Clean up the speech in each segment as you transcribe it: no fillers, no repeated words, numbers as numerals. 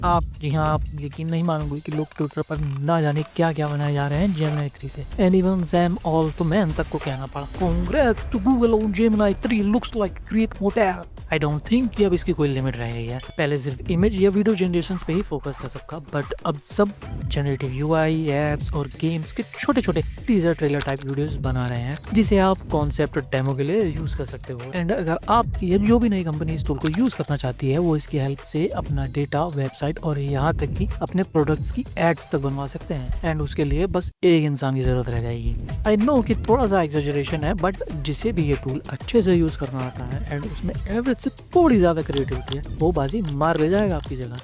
आप जी हाँ, आप यकीन नहीं मानोगे कि लोग ट्विटर पर ना जाने क्या क्या बनाए जा रहे हैं जेमिनी 3 से। एंड इवन सैम ऑल्टमैन तक को कहना पड़ा, congrats to Google on Gemini 3 looks like great model. I don't think कि अब इसकी कोई लिमिट रहेगी यार। पहले सिर्फ इमेज या वीडियो जनरेशन पे ही फोकस था सबका, बट अब सब जनरेटिव यूआई, एप्स और गेम्स के छोटे छोटे टीजर ट्रेलर टाइप वीडियोस बना रहे हैं, जिसे आप कॉन्सेप्ट डेमो के लिए यूज कर सकते हो। एंड अगर आप ये जो भी नई कंपनी इस टूल को यूज करना चाहती है, वो इसकी हेल्प से अपना डेटा, वेबसाइट और यहाँ तक कि अपने प्रोडक्ट्स की एड्स तक बनवा सकते हैं। एंड उसके लिए बस एक इंसान की जरूरत रह जाएगी। आई नो कि थोड़ा सा एग्जैजरेशन है, बट जिसे भी ये टूल अच्छे से यूज करना आता है एंड उसमें एवरेज से थोड़ी ज्यादा क्रिएटिविटी है, वो बाजी मार ले जाएगा आपकी जगह।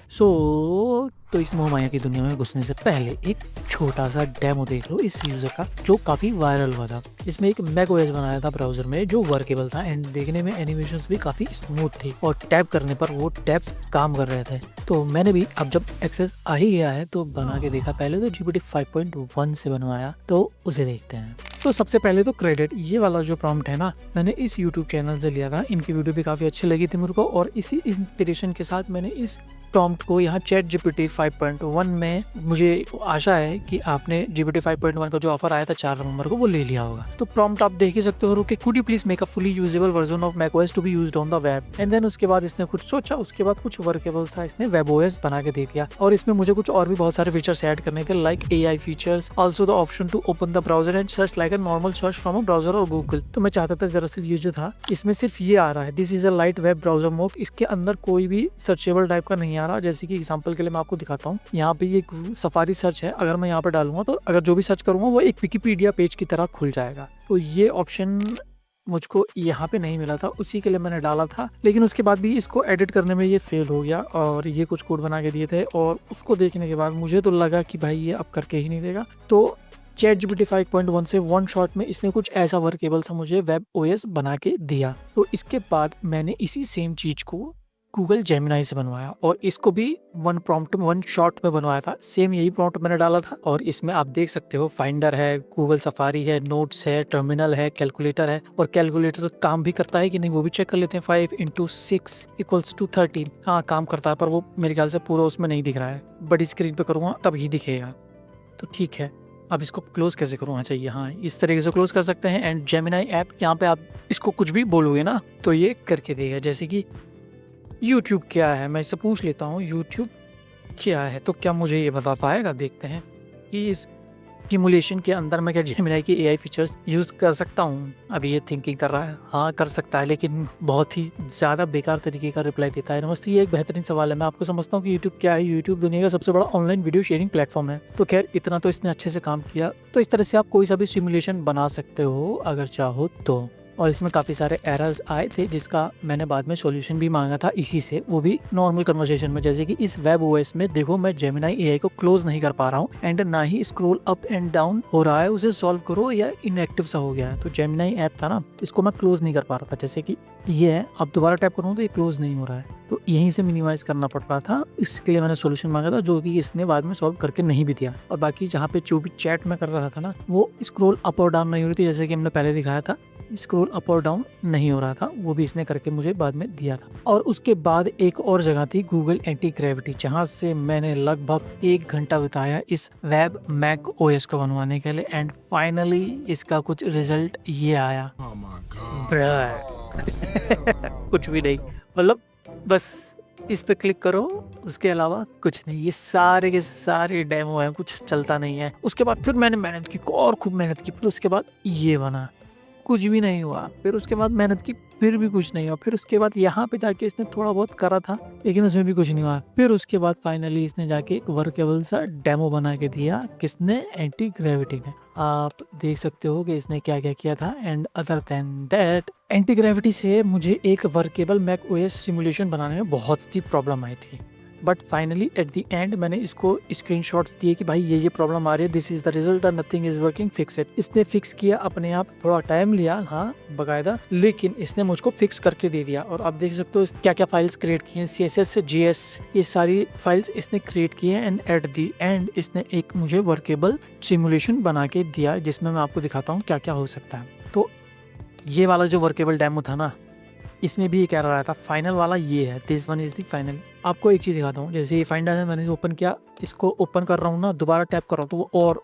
तो इस मोहमाया की दुनिया में घुसने से पहले एक छोटा सा डेमो देख लो इस यूजर का, जो काफी वायरल हुआ था। इसमें एक मैकओएस बनाया था ब्राउजर में, जो वर्केबल था एंड देखने में एनिमेशंस भी काफी स्मूथ थी और टैप करने पर वो टैप्स काम कर रहे थे। तो मैंने भी अब जब एक्सेस आ ही गया है तो बना के देखा। पहले तो GPT 5.1 से बनवाया, तो उसे देखते हैं। तो सबसे पहले तो क्रेडिट, ये वाला जो प्रॉम्प्ट है ना, मैंने इस YouTube चैनल से लिया था। इनकी वीडियो भी काफी अच्छी लगी थी मेरे को, और इसी इंस्पिरेशन के साथ मैंने इस प्रॉम्प्ट को यहाँ ChatGPT 5.1 में, मुझे आशा है कि आपने GPT 5.1 का जो ऑफर आया था 4 नवंबर को, वो ले लिया होगा। तो प्रॉम्प्ट आप देख ही सकते हो कि could you please make a fully usable version of macOS to be used on the web. And then उसके बाद इसने कुछ सोचा, उसके बाद कुछ वर्केबल सा इसने WebOS बना के दे दिया। और इसमें मुझे कुछ और भी बहुत सारे फीचर्स ऐड करने थे, like AI features, also the option to open the browser and search like a normal search from a browser और गूगल। तो मैं चाहता था, दरअसल ये जो था इसमें सिर्फ ये आ रहा है, this is a light web browser mode. इसके अंदर कोई भी सर्चेबल टाइप का नहीं आ रहा। जैसे कि एग्जांपल के लिए मैं आपको दिखाता हूँ, यहाँ पे ये सफारी सर्च है। अगर मैं यहाँ पे डालूंगा तो अगर जो भी सर्च करूंगा वो एक विकिपीडिया पेज की तरह खुल जाएगा। तो ये ऑप्शन मुझको यहाँ पे नहीं मिला था, उसी के लिए मैंने डाला था। लेकिन उसके बाद भी इसको एडिट करने में ये फेल हो गया, और ये कुछ कोड बना के दिए थे, और उसको देखने के बाद मुझे तो लगा कि भाई ये अब करके ही नहीं देगा। तो ChatGPT 5.1 से वन शॉट में इसने कुछ ऐसा वर्केबल सा मुझे WebOS बना के दिया। तो इसके बाद मैंने इसी सेम चीज को गूगल जेमिनी से बनवाया, और इसको भी वन प्रॉम्प्ट में, वन शॉट में बनवाया था। सेम यही प्रॉम्प्ट मैंने डाला था, और इसमें आप देख सकते हो फाइंडर है, गूगल सफारी है, नोट्स है, टर्मिनल है, कैलकुलेटर है। और कैलकुलेटर तो काम भी करता है कि नहीं वो भी चेक कर लेते हैं। 5 × 6 = 13। हाँ, काम करता है, पर वो मेरे ख्याल से पूरा उसमें नहीं दिख रहा है। बड़ी स्क्रीन पे करूँगा तब ही दिखेगा। तो ठीक है, अब इसको क्लोज कैसे करूँ? चाहिए, हाँ, इस तरीके से क्लोज कर सकते हैं। एंड जेमिनी ऐप, यहाँ पे आप इसको कुछ भी बोलोगे ना तो ये करके देगा। जैसे कि YouTube क्या है, मैं इससे पूछ लेता हूँ YouTube क्या है, तो क्या मुझे ये बता पाएगा? देखते हैं कि इस सिमुलेशन के अंदर मैं क्या जेमिनी की AI फीचर्स यूज़ कर सकता हूँ। अभी ये थिंकिंग कर रहा है, हाँ कर सकता है, लेकिन बहुत ही ज़्यादा बेकार तरीके का रिप्लाई देता है। नमस्ते, ये एक बेहतरीन सवाल है। मैं आपको समझता हूँ कि YouTube क्या है। YouTube दुनिया का सबसे बड़ा ऑनलाइन वीडियो शेयरिंग प्लेटफॉर्म है। तो खैर, इतना तो इसने अच्छे से काम किया। तो इस तरह से आप कोई सा भी सिमुलेशन बना सकते हो अगर चाहो तो। और इसमें काफ़ी सारे एरर्स आए थे, जिसका मैंने बाद में सॉल्यूशन भी मांगा था इसी से, वो भी नॉर्मल कन्वर्सेशन में। जैसे कि इस WebOS में देखो, मैं जेमिनी AI को क्लोज नहीं कर पा रहा हूँ, एंड ना ही स्क्रॉल अप एंड डाउन हो रहा है, उसे सॉल्व करो या इनएक्टिव सा हो गया है। तो जेमिनी ऐप था ना, इसको मैं क्लोज नहीं कर पा रहा था। जैसे कि ये है, अब दोबारा टैप करूँ तो ये क्लोज नहीं हो रहा है, तो यहीं से मिनिमाइज करना पड़ रहा था। इसके लिए मैंने सॉल्यूशन मांगा था, जो कि इसने बाद में सॉल्व करके नहीं भी दिया। और बाकी जहाँ पे जो भी चैट में कर रहा था ना, वो स्क्रॉल अप और डाउन नहीं हो रही थी, जैसे कि हमने पहले दिखाया था। स्क्रॉल अप और डाउन नहीं हो रहा था, वो भी इसने करके मुझे बाद में दिया था। और उसके बाद एक और जगह थी, गूगल एंटी ग्रेविटी, जहाँ से मैंने लगभग 1 घंटा बिताया इस वेब macOS को बनवाने के लिए। एंड फाइनली इसका कुछ रिजल्ट ये आया। कुछ भी नहीं, मतलब बस इस पे क्लिक करो, उसके अलावा कुछ नहीं। ये सारे के सारे डेमो हैं, कुछ चलता नहीं है। उसके बाद फिर मैंने मेहनत की और खूब मेहनत की, फिर उसके बाद ये बना, कुछ भी नहीं हुआ। फिर उसके बाद मेहनत की, फिर भी कुछ नहीं हुआ। फिर उसके बाद यहाँ पे जाके इसने थोड़ा बहुत करा था, लेकिन उसमें भी कुछ नहीं हुआ। फिर उसके बाद फाइनली इसने जाके एक वर्केबल सा डेमो बना के दिया। किसने? एंटी ग्रेविटी ने। आप देख सकते हो कि इसने क्या क्या किया था। And other than that, anti gravity से मुझे एक वर्केबल macOS सिमुलेशन बनाने में बहुत सी प्रॉब्लम आई थी, but finally at the end मैंने इसको स्क्रीनशॉट्स दिए कि भाई ये प्रॉब्लम आ रही है, this is the result, nothing is working, fix it. इसने फिक्स किया अपने आप, थोड़ा टाइम लिया, हाँ बकायदा, लेकिन इसने मुझको फिक्स करके दे दिया। और आप देख सकते हो क्या क्या फाइल्स क्रिएट की हैं, CSS, JS, ये सारी फाइल्स इसने क्रिएट की हैं। एंड एट द एंड इसने एक मुझे वर्केबल सिमुलेशन बना के दिया, जिसमें मैं आपको दिखाता हूँ क्या क्या हो सकता है। तो ये वाला जो वर्केबल डेमो था ना, इसमें भी ये कह रहा था फाइनल वाला ये है, this one is the final. आपको एक चीज़ दिखाता हूँ, जैसे ये फाइंडर है, मैंने ओपन किया, इसको ओपन कर रहा हूँ ना, दोबारा टैप कर रहा हूँ तो वो और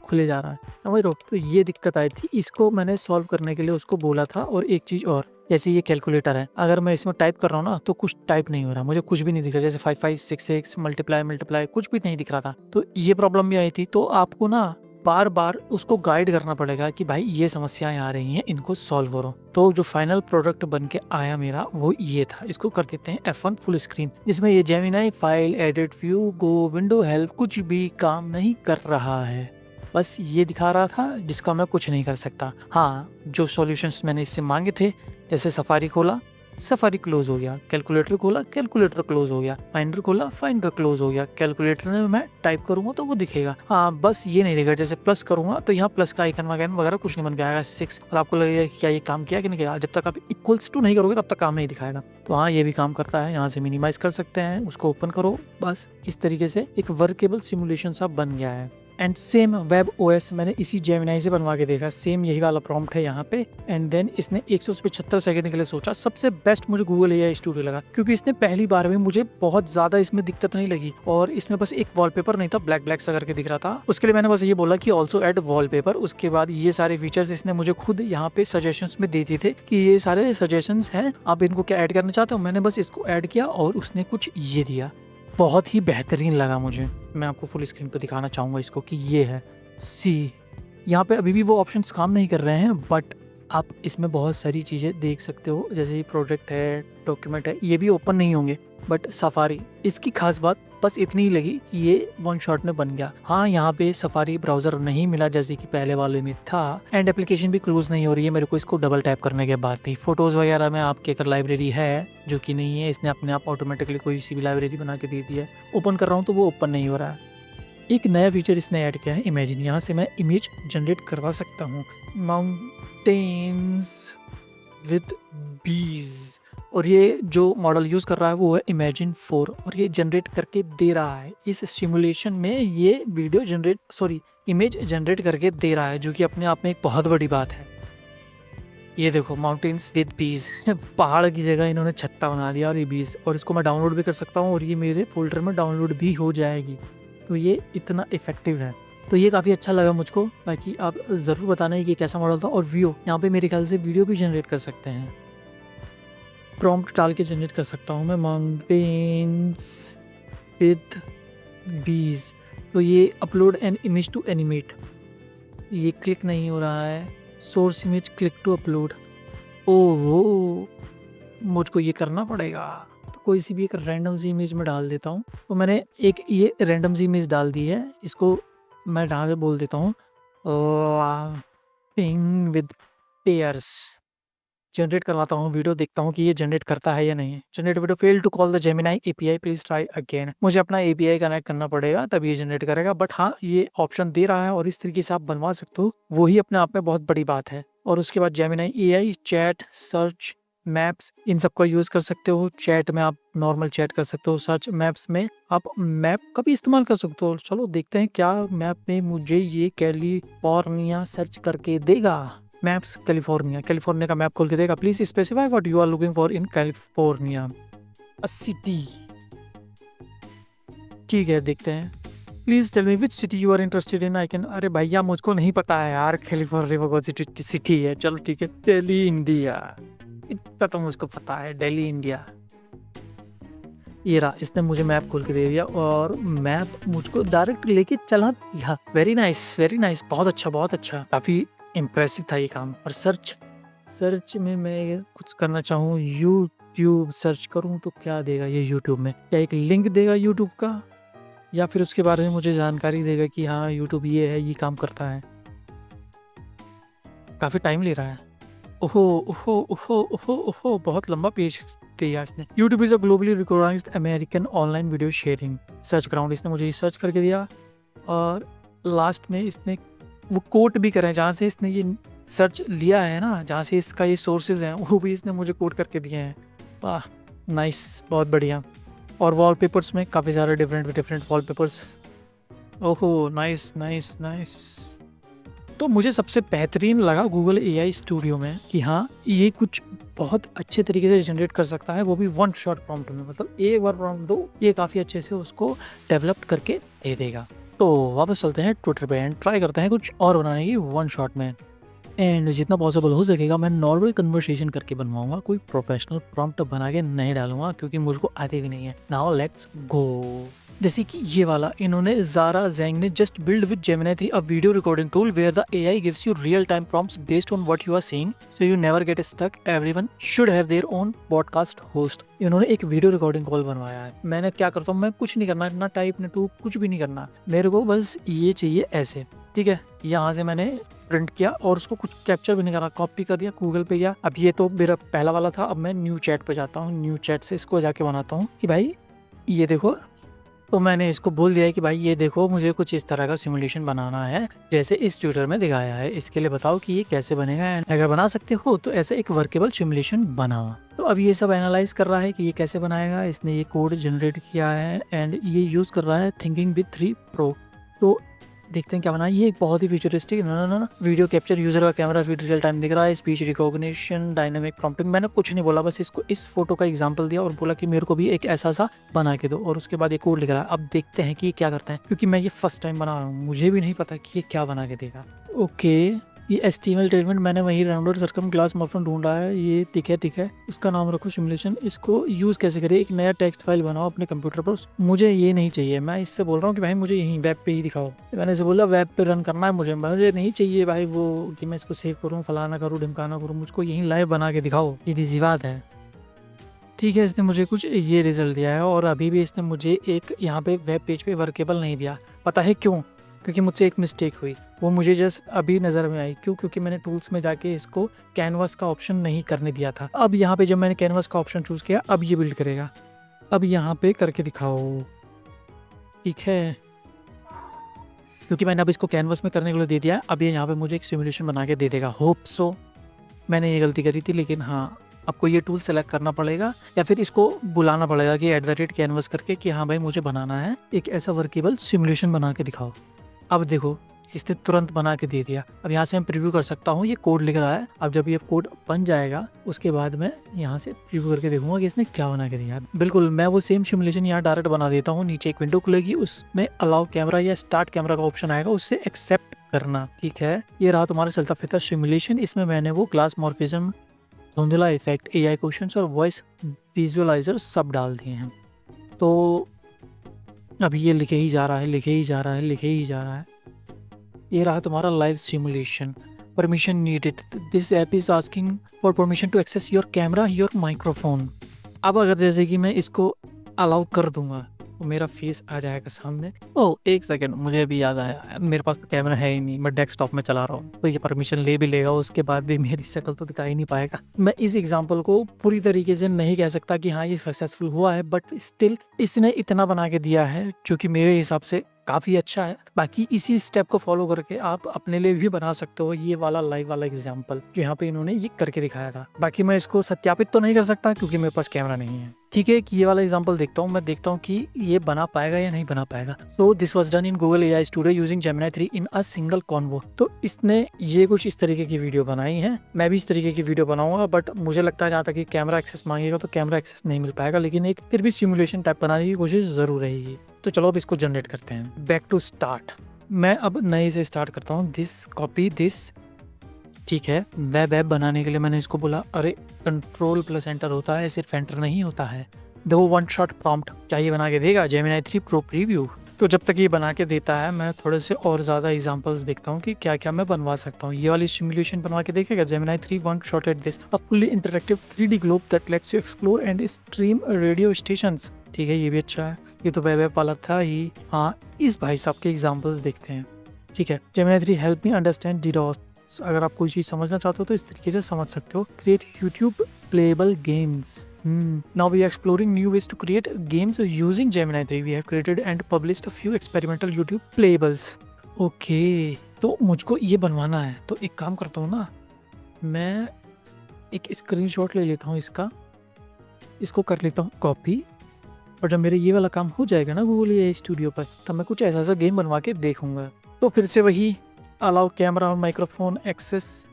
खुले जा रहा है, समझ रहे हो। तो ये दिक्कत आई थी, इसको मैंने सॉल्व करने के लिए उसको बोला था। और एक चीज़ और, जैसे ये कैलकुलेटर है, अगर मैं इसमें टाइप कर रहा हूँ ना तो कुछ टाइप नहीं हो रहा, मुझे कुछ भी नहीं दिख रहा, जैसे 5566 मल्टीप्लाई कुछ भी नहीं दिख रहा था। तो ये प्रॉब्लम भी आई थी। तो आपको ना बार बार उसको गाइड करना पड़ेगा कि भाई ये समस्याएं आ रही हैं, इनको सॉल्व करो। तो जो फाइनल प्रोडक्ट बन के आया मेरा वो ये था। इसको कर देते हैं F1 फुल स्क्रीन, जिसमें ये जेमिनाई फाइल एडिट व्यू गो विंडो हेल्प कुछ भी काम नहीं कर रहा है, बस ये दिखा रहा था जिसका मैं कुछ नहीं कर सकता। हाँ, जो सॉल्यूशंस मैंने इससे मांगे थे, जैसे सफारी खोला, सफारी क्लोज हो गया, कैलकुलेटर खोला, कैलकुलेटर क्लोज हो गया, फाइंडर खोला, फाइंडर क्लोज हो गया, कैलकुलेटर में मैं टाइप करूंगा तो वो दिखेगा। हाँ, बस ये नहीं दिखेगा, जैसे प्लस करूंगा तो यहाँ प्लस का आइकन वगैरह कुछ नहीं बन के आएगा 6, और आपको लगेगा क्या ये काम किया कि नहीं किया। जब तक आप इक्वल्स टू नहीं करोगे तब तक काम नहीं दिखाएगा। तो हाँ, ये भी काम करता है। यहाँ से मिनिमाइज कर सकते हैं, उसको ओपन करो, बस इस तरीके से एक वर्केबल सिमुलेशन सा बन गया है। एंड सेम वेब ओएस मैंने इसी जेमिनाई से बनवा के देखा, सेम यही वाला प्रॉम्प्ट है यहाँ पे। एंड देन इसने 175 सेकंड के लिए सोचा। सबसे बेस्ट मुझे गूगल एआई स्टूडियो लगा, क्योंकि इसने पहली बार में मुझे बहुत ज्यादा इसमें दिक्कत नहीं लगी, और इसमें बस एक वॉलपेपर नहीं था, ब्लैक सा करके दिख रहा था। उसके लिए मैंने बस ये बोला कि ऑल्सो एड वॉलपेपर। उसके बाद ये सारे फीचर्स इसने मुझे खुद यहाँ पे सजेशंस में दे दिए थे कि ये सारे सजेशंस हैं, आप इनको क्या ऐड करना चाहते हो। मैंने बस इसको ऐड किया और उसने कुछ ये दिया, बहुत ही बेहतरीन लगा मुझे। मैं आपको फुल स्क्रीन पे दिखाना चाहूँगा इसको कि ये है सी। यहाँ पे अभी भी वो ऑप्शंस काम नहीं कर रहे हैं, बट आप इसमें बहुत सारी चीज़ें देख सकते हो, जैसे ये प्रोजेक्ट है, डॉक्यूमेंट है, ये भी ओपन नहीं होंगे। बट सफारी, इसकी खास बात बस इतनी ही लगी कि ये वन शॉट में बन गया। हाँ, यहाँ पे सफारी ब्राउजर नहीं मिला जैसे कि पहले वाले में था, एंड एप्लीकेशन भी क्लोज नहीं हो रही है मेरे को इसको डबल टैप करने के बाद भी। फोटोज वगैरह में आपके अगर लाइब्रेरी है, जो कि नहीं है, इसने अपने आप ऑटोमेटिकली कोई सी भी लाइब्रेरी बना के दे दी है। ओपन कर रहा हूँ तो वो ओपन नहीं हो रहा है। एक नया फीचर इसने ऐड किया है, इमेजिन। यहाँ से मैं इमेज जनरेट करवा सकता हूँ, माउंटेन्स विद बीज, और ये जो मॉडल यूज़ कर रहा है वो है इमेजिन 4, और ये जनरेट करके दे रहा है इस सिमुलेशन में। ये इमेज जनरेट करके दे रहा है, जो कि अपने आप में एक बहुत बड़ी बात है। ये देखो, माउंटेन्स विद बीज, पहाड़ की जगह इन्होंने छत्ता बना दिया और ये बीज, और इसको मैं डाउनलोड भी कर सकता हूँ और ये मेरे फोल्डर में डाउनलोड भी हो जाएगी। तो ये इतना इफेक्टिव है, तो ये काफ़ी अच्छा लगा मुझको। बाकी आप ज़रूर बताना है कि कैसा मॉडल था। और व्यू, यहाँ पे मेरे ख्याल से वीडियो भी जनरेट कर सकते हैं, प्रॉम्प्ट डाल के जनरेट कर सकता हूँ मैं, माउंटेन्स विद बीज। तो ये upload an image to animate, ये क्लिक नहीं हो रहा है, source image click to upload. ओहो, मुझको ये करना पड़ेगा। तो कोई सी भी एक रैंडम सी इमेज में डाल देता हूँ। तो मैंने एक ये रैंडम सी इमेज डाल दी है, इसको मैं ढंग से बोल देता हूँ लाफिंग विद पेयर्स। जनरेट करवाता हूँ वीडियो, देखता हूँ कि ये जनरेट करता है या नहीं। Generate video fail to call the Gemini API, please try again. मुझे अपना एपीआई कनेक्ट करना पड़ेगा तब ये जनरेट करेगा, बट हाँ, ये ऑप्शन दे रहा है और इस तरीके से आप बनवा सकते हो, वही अपने आप में बहुत बड़ी बात है। और उसके बाद Gemini AI, chat, search, maps, इन सब का यूज कर सकते हो। चैट में आप नॉर्मल चैट कर सकते हो, सर्च मैप्स में आप मैप का भी इस्तेमाल कर सकते हो। चलो देखते हैं क्या मैप में मुझे ये कैलिफोर्निया सर्च करके देगा। मैप्स कैलिफोर्निया का मैप खोल के देगा। Please specify what you are looking for in California, a city. ठीक है, देखते हैं। Please tell me which city you are interested in. I can, अरे भैया मुझको नहीं पता है यार कैलिफोर्निया कौन सी सिटी है। चलो ठीक है, दिल्ली इंडिया, इतना तो मुझको पता है, दिल्ली इंडिया। ये रहा, इसने मुझे मैप खोल के दे दिया और मैप मुझको डायरेक्ट लेके चला दिया। वेरी नाइस, बहुत अच्छा, काफी इम्प्रेसिव था ये काम। और सर्च में मैं कुछ करना चाहूँ, यूट्यूब सर्च करूँ तो क्या देगा ये यूट्यूब में? क्या एक लिंक देगा यूट्यूब का, या फिर उसके बारे में मुझे जानकारी देगा कि हाँ यूट्यूब ये है, ये काम करता है? काफ़ी टाइम ले रहा है। ओहो, बहुत लंबा पेज दिया इसने। YouTube is a globally recognised American online video sharing search ground. इसने मुझे सर्च करके दिया और लास्ट में इसने वो कोट भी करें जहाँ से इसने ये सर्च लिया है ना, जहाँ से इसका ये सोर्सेज हैं, वो भी इसने मुझे कोट करके दिए हैं। वाह, नाइस, बहुत बढ़िया। और वॉलपेपर्स में काफ़ी सारे डिफरेंट वॉलपेपर्स। ओहो, नाइस। तो मुझे सबसे बेहतरीन लगा गूगल एआई स्टूडियो में कि हाँ ये कुछ बहुत अच्छे तरीके से जनरेट कर सकता है, वो भी वन शॉट प्रॉम्प्ट में। मतलब एक बार प्रॉम्प्ट दो, ये काफ़ी अच्छे से उसको डेवलप करके दे देगा। तो वापस चलते हैं ट्विटर पे एंड ट्राई करते हैं कुछ और बनाने की वन शॉट में। एंड जितना पॉसिबल हो सकेगा मैं नॉर्मल कन्वर्सेशन करके बनवाऊंगा, कोई प्रोफेशनल प्रॉम्प्ट बना के नहीं डालूंगा क्योंकि मुझको आते भी नहीं है। Now let's go. जैसे कि ये वाला इन्होंने ज़ारा ज़ैंग ने just build with Gemini 3 a video recording tool where the AI gives you real time prompts based on what you are saying so you never get stuck. Everyone should have their own podcast host. इन्होंने एक video recording call बनवाया है। मैंने क्या करता हूँ, मैं कुछ नहीं करना, ना टाइप ना टूप, कुछ भी नहीं करना, मेरे को बस ये चाहिए ऐसे, ठीक है। यहाँ से मैंने प्रिंट किया और उसको कुछ कैप्चर भी नहीं करा, कॉपी कर दिया, गूगल पे गया। अब ये तो मेरा पहला वाला था, अब मैं न्यू चैट पे जाता हूँ, न्यू चैट से इसको जाके बनाता हूँ कि भाई ये देखो। तो मैंने इसको बोल दिया है कि भाई ये देखो मुझे कुछ इस तरह का सिमुलेशन बनाना है जैसे इस ट्यूटर में दिखाया है, इसके लिए बताओ कि ये कैसे बनेगा, एंड अगर बना सकते हो तो ऐसे एक वर्केबल सिमुलेशन बनाओ। तो अब ये सब एनालाइज कर रहा है कि ये कैसे बनाएगा। इसने ये कोड जनरेट किया है एंड ये यूज़ कर रहा है थिंकिंग विद 3 प्रो। तो देखते हैं क्या बना। ये एक बहुत ही फ्यूचरिस्टिक ना वीडियो कैप्चर, यूजर का कैमरा फीड रियल टाइम दिख रहा है, स्पीच रिकॉग्निशन, डायनामिक प्रॉम्प्टिंग। मैंने कुछ नहीं बोला, बस इसको इस फोटो का एग्जांपल दिया और बोला कि मेरे को भी एक ऐसा सा बना के दो, और उसके बाद ये कोड लिख रहा है। अब देखते हैं कि ये क्या करता है, क्योंकि मैं ये फर्स्ट टाइम बना रहा हूँ, मुझे भी नहीं पता कि ये क्या बना के देगा। ओके, ये एचटीएमएल स्टेटमेंट मैंने वही राउंडेड सर्कम क्लास मॉर्फन ढूंढा है, ये ठीक है, उसका नाम रखो सिमुलेशन। इसको यूज़ कैसे करें, एक नया टेक्स्ट फाइल बनाओ अपने कंप्यूटर पर। मुझे ये नहीं चाहिए, मैं इससे बोल रहा हूँ कि भाई मुझे यहीं वेब पे ही दिखाओ। मैंने इसे बोला वेब पे रन करना है, मुझे नहीं चाहिए भाई वो कि मैं इसको सेव करूँ, फलाना करूँ, ढिमकाना करूँ, मुझको यहीं लाइव बना के दिखाओ, ये सी बात है। ठीक है, इसने मुझे कुछ ये रिजल्ट दिया है और अभी भी इसने मुझे एक यहाँ पे वेब पेज पे वर्केबल नहीं दिया। पता है क्यों? क्योंकि मुझसे एक मिस्टेक हुई, वो मुझे जस्ट अभी नज़र में आई। क्यों? क्योंकि मैंने टूल्स में जाके इसको कैनवास का ऑप्शन नहीं करने दिया था। अब यहाँ पे जब मैंने कैनवास का ऑप्शन चूज़ किया, अब ये बिल्ड करेगा। अब यहाँ पे करके दिखाओ, ठीक है, क्योंकि मैंने अब इसको कैनवास में करने के लिए दे दिया। अब ये यहाँ पे मुझे एक सिमुलेशन बना के दे देगा, होप सो। मैंने ये गलती करी थी, लेकिन हाँ आपको ये टूल सेलेक्ट करना पड़ेगा या फिर इसको बुलाना पड़ेगा कि @कैनवास करके कि हाँ भाई मुझे बनाना है एक ऐसा वर्केबल सिमुलेशन बना के दिखाओ। अब देखो इसने तुरंत बना के दे दिया। अब यहाँ से मैं प्रीव्यू कर सकता हूँ, ये कोड लिख रहा है। अब जब ये कोड बन जाएगा उसके बाद मैं यहाँ से प्रीव्यू करके देखूंगा कि इसने क्या बना के दिया। बिल्कुल मैं वो सेम सिमुलेशन यहाँ डायरेक्ट बना देता हूँ। नीचे एक विंडो खुलेगी, उसमें अलाउ कैमरा या स्टार्ट कैमरा का ऑप्शन आएगा, उससे एक्सेप्ट करना, ठीक है। ये रहा तुम्हारा चलता फिरता सिमुलेशन। इसमें मैंने वो क्लास मॉर्फिज्म, धुंधला इफेक्ट, एआई क्वेश्चंस और वॉइस विजुअलाइजर सब डाल दिए हैं। तो अभी ये लिखे ही जा रहा है। ये रहा तुम्हारा live simulation. Permission needed, this app is asking for permission to access your camera, your microphone. अब अगर जैसे कि मैं इसको अलाउ कर दूंगा तो मेरा फेस आ जाएगा सामने। ओह एक सेकंड, मुझे अभी याद आया, मेरे पास तो कैमरा है ही नहीं, मैं डेस्कटॉप में चला रहा हूँ, तो ये परमिशन ले भी लेगा, उसके बाद भी मेरी शक्ल तो दिखाई नहीं पाएगा। मैं इस एग्जांपल को पूरी तरीके से नहीं कह सकता कि हाँ ये सक्सेसफुल हुआ है, बट स्टिल इसने इतना बना के दिया है जो कि मेरे हिसाब से काफ़ी अच्छा है। बाकी इसी स्टेप को फॉलो करके आप अपने लिए भी बना सकते हो ये वाला लाइव वाला एग्जाम्पल जो यहाँ पे इन्होंने ये करके दिखाया था। बाकी मैं इसको सत्यापित तो नहीं कर सकता क्योंकि मेरे पास कैमरा नहीं है। ठीक है, कि ये वाला एग्जाम्पल देखता हूँ, मैं देखता हूँ कि ये बना पाएगा या नहीं बना पाएगा। So this was done in Google AI studio using Gemini 3 in a single convo. तो इसने ये कुछ इस तरीके की वीडियो बनाई है। मैं भी इस तरीके की वीडियो बनाऊंगा, बट मुझे लगता है जहाँ तक कि कैमरा एक्सेस मांगेगा तो कैमरा एक्सेस नहीं मिल पाएगा, लेकिन एक फिर भी सिमुलेशन टाइप बनाने की कोशिश जरूर रहेगी। तो चलो अब इसको जनरेट करते हैं। बैक टू स्टार्ट, मैं अब नए से स्टार्ट करता हूँ। दिस कॉपी दिस, ठीक है। वेब ऐप बनाने के लिए मैंने इसको बोला, अरे Ctrl+Enter होता है, सिर्फ एंटर नहीं होता है। दो वन शॉट प्रॉम्प्ट चाहिए बना के देगा जेमिनी 3 प्रो प्रीव्यू। तो जब तक ये बना के देता है मैं थोड़े से और ज़्यादा एग्जांपल्स देखता हूँ कि क्या क्या मैं बनवा सकता हूँ। ये वाली सिमुलेशन बनवा के देखेगा Gemini 3 one shot at this, a fully interactive 3D globe that let's you explore and stream radio stations. ठीक है, ये भी अच्छा है। ये तो वेब ऐप वाला था ही। हाँ, इस भाई साहब के एग्जाम्पल्स देखते हैं। ठीक है, Gemini 3 help me understand DDoS। अगर आप कोई चीज़ समझना चाहते हो तो इस तरीके से समझ सकते हो। Create YouTube payable games. Now we are exploring new ways to create games using Gemini 3. We have created and published a few experimental YouTube playables. Okay, तो मुझको ये बनवाना है, तो एक काम करता हूँ ना, मैं एक स्क्रीनशॉट ले लेता हूँ इसको कर लेता हूँ कॉपी, और जब मेरे ये वाला काम हो जाएगा ना गूगल एआई स्टूडियो पर, तब मैं कुछ ऐसा गेम बनवा के देखूंगा। तो फिर से वही अलाउ कैमरा और माइक्रोफोन एक्सेस।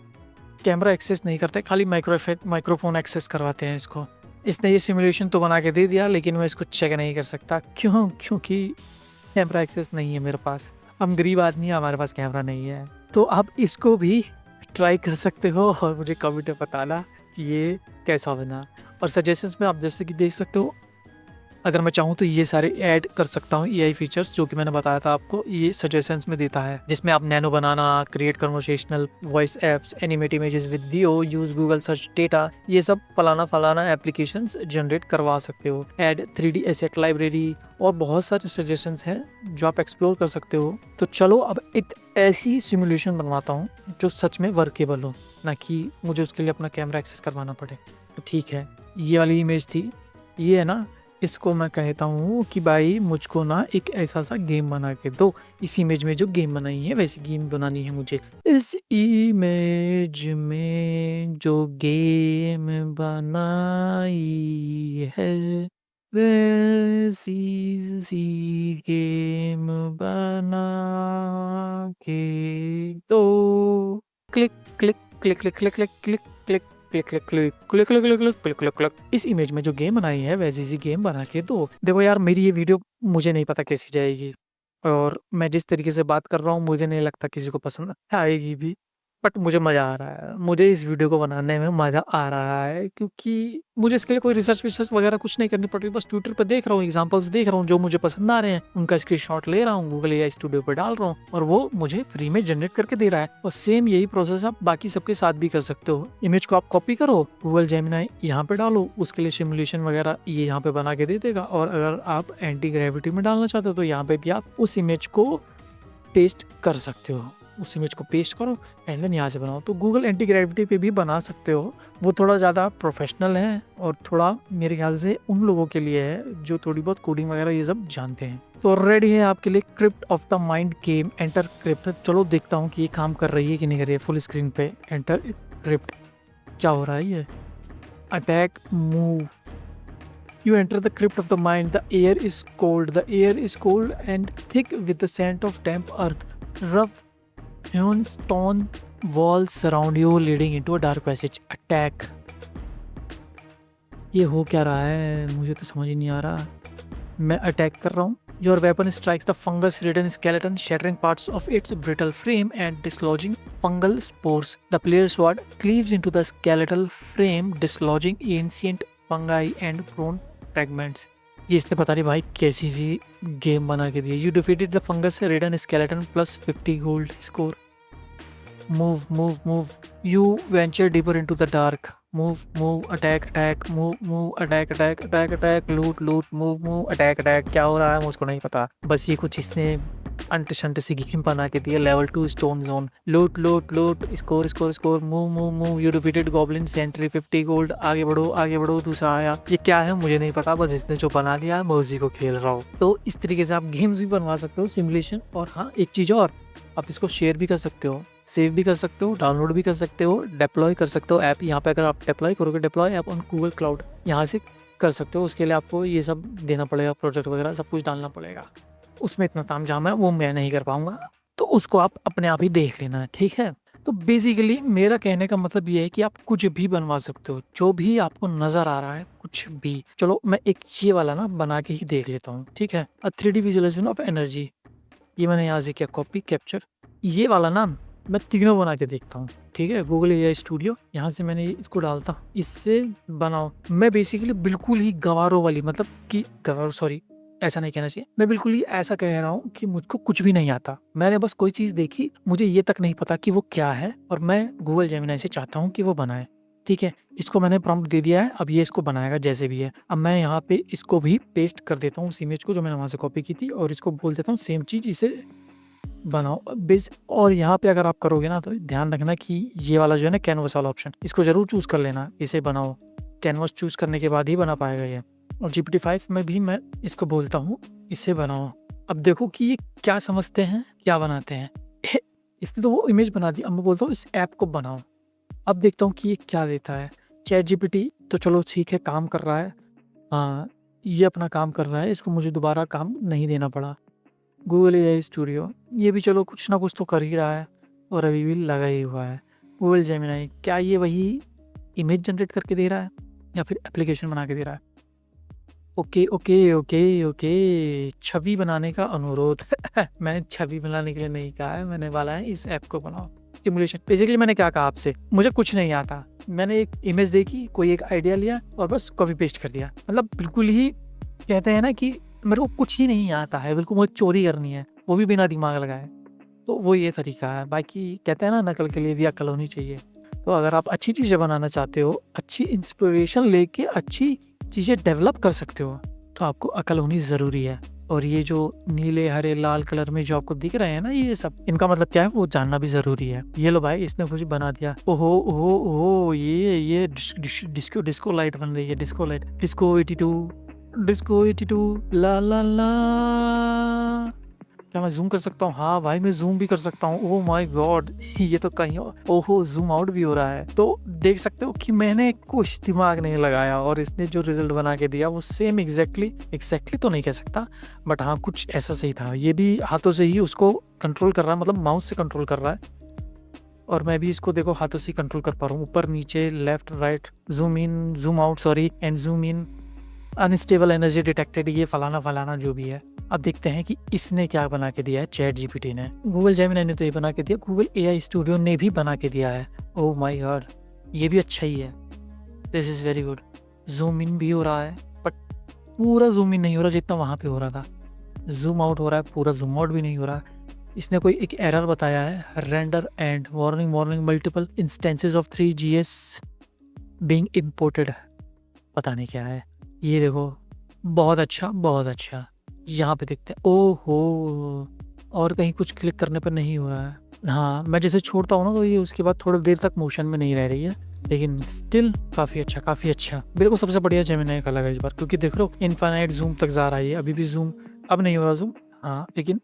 कैमरा एक्सेस नहीं करते, खाली माइक्रोफोन एक्सेस करवाते हैं इसको। इसने ये सिमुलेशन तो बना के दे दिया, लेकिन मैं इसको चेक नहीं कर सकता। क्यों? क्योंकि कैमरा एक्सेस नहीं है मेरे पास। हम गरीब आदमी हैं, हमारे पास कैमरा नहीं है। तो आप इसको भी ट्राई कर सकते हो और मुझे कमेंट में बताना कि ये कैसा बना। और सजेशंस में आप जैसे कि देख सकते हो, अगर मैं चाहूँ तो ये सारे ऐड कर सकता हूँ। एआई फीचर्स जो कि मैंने बताया था आपको, ये सजेशंस में देता है, जिसमें आप nano banana, create conversational voice apps, animate images with video, use Google search data, ये सब फलाना एप्लीकेशंस जनरेट करवा सकते हो। ऐड 3D एसेट लाइब्रेरी और बहुत सारे सजेशंस हैं जो आप एक्सप्लोर कर सकते हो। तो चलो अब एक ऐसी सिमुलेशन बनवाता हूँ जो सच में वर्केबल हो, ना कि मुझे उसके लिए अपना कैमरा एक्सेस करवाना पड़े। तो ठीक है, ये वाली इमेज थी, ये है ना, इसको मैं कहता हूँ कि भाई मुझको ना एक ऐसा सा गेम बना के दो। इस इमेज में जो गेम बनाई है वैसी गेम बनानी है मुझे। इस इमेज में जो गेम बनाई है वैसी सी गेम बना के दो। Click click click click click click click click click click click click click click click click click click. इस इमेज में जो गेम बनाई है वैसी सी गेम बना के दो। देखो यार, मेरी ये वीडियो मुझे नहीं पता कैसी जाएगी, और मैं जिस तरीके से बात कर रहा हूँ मुझे नहीं लगता किसी को पसंद आएगी भी। बट मुझे मज़ा आ रहा है, मुझे इस वीडियो को बनाने में मज़ा आ रहा है, क्योंकि मुझे इसके लिए कोई रिसर्च विसर्च वगैरह कुछ नहीं करनी पड़ रही। बस ट्विटर पर देख रहा हूँ, एग्जांपल्स देख रहा हूँ जो मुझे पसंद आ रहे हैं, उनका स्क्रीनशॉट ले रहा हूँ, गूगल एआई स्टूडियो पर डाल रहा हूँ और वो मुझे फ्री में जनरेट करके दे रहा है। और सेम यही प्रोसेस आप बाकी सबके साथ भी कर सकते हो। इमेज को आप कॉपी करो, गूगल जेमिनाई यहाँ पे डालो, उसके लिए सिमुलेशन वगैरह ये यहाँ पे बना के दे देगा। और अगर आप एंटी ग्रेविटी में डालना चाहते हो तो यहाँ पे भी आप उस इमेज को पेस्ट कर सकते हो। उस इमेज को पेस्ट करो एंड देन यहाँ से बनाओ। तो गूगल एंटी ग्रेविटी पे भी बना सकते हो, वो थोड़ा ज़्यादा प्रोफेशनल है और थोड़ा मेरे ख्याल से उन लोगों के लिए है जो थोड़ी बहुत कोडिंग वगैरह ये सब जानते हैं। तो रेडी है आपके लिए crypt of the mind game, enter crypt. चलो देखता हूँ कि ये काम कर रही है कि नहीं कर रही है। फुल स्क्रीन पे एंटर क्रिप्ट, क्या हो रहा है ये? Attack move, you enter the crypt of the mind. The air is cold and thick with the scent of damp earth. Rough hewn stone walls surround you, leading into a dark passage. Attack. ये हो क्या रहा है? मुझे तो समझ ही नहीं आ रहा। मैं अटैक कर रहा हूँ। Your weapon strikes the fungus-ridden skeleton, shattering parts of its brittle frame and dislodging fungal spores. The player's sword cleaves into the skeletal frame, dislodging ancient fungi and prone fragments. ये इसने पता नहीं भाई कैसी सी game बना के दी है। You defeated the fungus-ridden skeleton plus 50 gold score. Move. You venture deeper into the dark. Move, attack, move, attack, loot, move, attack. क्या हो रहा है मुझको नहीं पता, बस ये कुछ इसने अंट शंट सी गेम बना के दिया। Level 2 stone zone, loot, score, move. You defeated goblin sentry, 50 gold. आगे बढ़ो, दूसरा आया। ये क्या है मुझे नहीं पता, बस इसने जो बना दिया मैं उसी को खेल रहा हूँ। तो इस तरीके से आप गेम्स भी बनवा सकते हो, सिमुलेशन। और हाँ, एक चीज़ और, आप इसको शेयर भी कर सकते हो, सेव भी कर सकते हो, डाउनलोड भी कर सकते हो, डिप्लॉय कर सकते हो ऐप। यहाँ पे अगर आप डिप्लॉय करोगे, deploy app on Google cloud, यहाँ से कर सकते हो। उसके लिए आपको ये सब देना पड़ेगा, प्रोजेक्ट वगैरह सब कुछ डालना पड़ेगा। उसमें इतना तामझाम है, वो मैं नहीं कर पाऊंगा, तो उसको आप अपने आप ही देख लेना, ठीक है। तो बेसिकली मेरा कहने का मतलब ये है कि आप कुछ भी बनवा सकते हो, जो भी आपको नजर आ रहा है, कुछ भी। चलो मैं एक ये वाला ना बना के ही देख लेता हूँ, ठीक है। 3D विजुअलाइजेशन ऑफ एनर्जी, ये मैंने यहाँ से किया कॉपी कैप्चर। ये वाला ना मैं तीनों बना के देखता हूँ, ठीक है। गूगल एआई स्टूडियो, यहाँ से मैंने इसको डालता, इससे बनाओ। मैं बेसिकली बिल्कुल ही गवारों वाली, मतलब कि गवारों, सॉरी ऐसा नहीं कहना चाहिए, मैं बिल्कुल ही ऐसा कह रहा हूँ कि मुझको कुछ भी नहीं आता। मैंने बस कोई चीज़ देखी, मुझे ये तक नहीं पता कि वो क्या है, और मैं गूगल जेमिनाई से चाहता हूँ कि वो बनाए, ठीक है। इसको मैंने प्रॉम्प्ट दे दिया है, अब ये इसको बनाएगा जैसे भी है। अब मैं यहाँ पे इसको भी पेस्ट कर देता हूँ, उस इमेज को जो मैंने वहाँ से कॉपी की थी, और इसको बोल देता हूँ सेम चीज़ इसे बनाओ बेस। और यहाँ पे अगर आप करोगे ना तो ध्यान रखना कि ये वाला जो है ना कैनवस वाला ऑप्शन, इसको जरूर चूज कर लेना, इसे बनाओ। कैनवस चूज करने के बाद ही बना पाएगा ये। और GPT-5 में भी मैं इसको बोलता हूँ इसे बनाओ। अब देखो कि ये क्या समझते हैं, क्या बनाते हैं। इसने तो वो इमेज बना दी, अब मैं बोलता हूँ इस ऐप को बनाओ। अब देखता हूँ कि ये क्या देता है। ChatGPT तो चलो ठीक है, काम कर रहा है, हाँ ये अपना काम कर रहा है, इसको मुझे दोबारा काम नहीं देना पड़ा। गूगल एआई स्टूडियो, ये भी चलो कुछ ना कुछ तो कर ही रहा है। और अभी भी लगा ही हुआ है। गूगल जेमिनाई, क्या ये वही इमेज जनरेट करके दे रहा है या फिर एप्लीकेशन बना के दे रहा है? ओके ओके ओके ओके, छवि बनाने का अनुरोध। मैंने छवि बनाने के लिए नहीं कहा है, मैंने बोला है इस ऐप को बनाओ। सिमुलेशन बेसिकली मैंने क्या कहा आपसे, मुझे कुछ नहीं आता, मैंने एक इमेज देखी, कोई एक आइडिया लिया और बस कॉपी पेस्ट कर दिया। मतलब बिल्कुल ही कहते हैं ना कि मेरे को कुछ ही नहीं आता है, बिल्कुल मुझे चोरी करनी है, वो भी बिना दिमाग लगाए। तो वो ये तरीका है। बाकी कहते हैं ना, नकल के लिए भी अक्ल होनी चाहिए। तो अगर आप अच्छी चीज़ें बनाना चाहते हो, अच्छी इंस्पिरेशन लेके अच्छी चीज़ें डेवलप कर सकते हो, तो आपको अकल होनी ज़रूरी है। और ये जो नीले हरे लाल कलर में जो आपको दिख रहे हैं ना, ये सब इनका मतलब क्या है वो जानना भी ज़रूरी है। ये लो भाई, इसने कुछ बना दिया। ओहो ओहो ओहो, ये डिस्को डिस्को लाइट बन रही है। डिस्को लाइट, डिस्को 82, डिस्को 82, ला ला ला। क्या मैं जूम कर सकता हूँ? हाँ भाई, मैं जूम भी कर सकता हूँ। ओह माय गॉड, ये तो कहीं ओहो, जूम आउट भी हो रहा है। तो देख सकते हो कि मैंने कुछ दिमाग नहीं लगाया और इसने जो रिजल्ट बना के दिया वो सेम एग्जैक्टली तो नहीं कह सकता, बट हाँ कुछ ऐसा सही था। ये भी हाथों से ही उसको कंट्रोल कर रहा है, मतलब माउस से कंट्रोल कर रहा है। और मैं भी इसको देखो हाथों से कंट्रोल कर पा रहा हूँ, ऊपर नीचे left right, zoom in zoom out sorry and zoom in, unstable energy detected, ये फलाना फलाना जो भी है। अब देखते हैं कि इसने क्या बना के दिया है चैट जीपीटी ने। गूगल जेमिनी ने तो ये बना के दिया, गूगल एआई स्टूडियो ने भी बना के दिया है। ओह माय गॉड, ये भी अच्छा ही है। This is very good. Zoom in भी हो रहा है, बट पूरा जूम इन नहीं हो रहा जितना वहाँ पे हो रहा था। जूम आउट हो रहा है, पूरा जूम आउट भी नहीं हो रहा। इसने कोई एक एरर बताया है, render and warning multiple instances of 3GS being imported. पता नहीं क्या है। ये देखो, बहुत अच्छा बहुत अच्छा। यहाँ पे देखते हैं, ओहो, और कहीं कुछ क्लिक करने पर नहीं हो रहा है। हाँ, मैं जैसे छोड़ता हूँ ना तो ये उसके बाद थोड़ी देर तक मोशन में नहीं रह रही है, लेकिन स्टिल काफ़ी अच्छा काफ़ी अच्छा। मेरे को सबसे बढ़िया जेमिनी का लगा इस बार, क्योंकि देख लो इनफाइनाइट जूम तक जा रहा है ये, अभी भी जूम अब नहीं हो रहा जूम। हाँ, लेकिन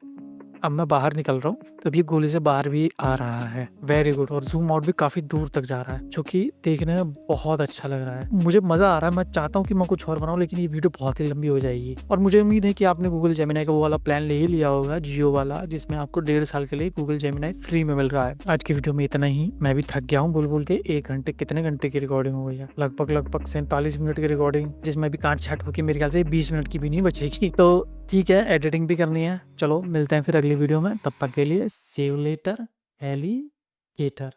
अब मैं बाहर निकल रहा हूँ तो अब ये गोले से बाहर भी आ रहा है। Very good. और जूम आउट भी काफी दूर तक जा रहा है, जो कि देखने में बहुत अच्छा लग रहा है। मुझे मजा आ रहा है, मैं चाहता हूँ कि मैं कुछ और बनाऊं, लेकिन ये वीडियो बहुत ही लंबी हो जाएगी। और मुझे उम्मीद है कि आपने गूगल जेमिनी का वो वाला प्लान ले ही लिया होगा, जियो वाला, जिसमें आपको 1.5 साल के लिए गूगल जेमिनी फ्री में मिल रहा है। आज की वीडियो में इतना ही। मैं भी थक गया हूँ बोल के। 1 घंटे, कितने घंटे की रिकॉर्डिंग हो गई है? लगभग 47 मिनट की रिकॉर्डिंग, जिसमें भी काट छाट होकर मेरे ख्याल से 20 मिनट की भी नहीं बचेगी। तो ठीक है, एडिटिंग भी करनी है। चलो मिलते हैं फिर अगली वीडियो में, तब तक के लिए सी यू लेटर एलिगेटर।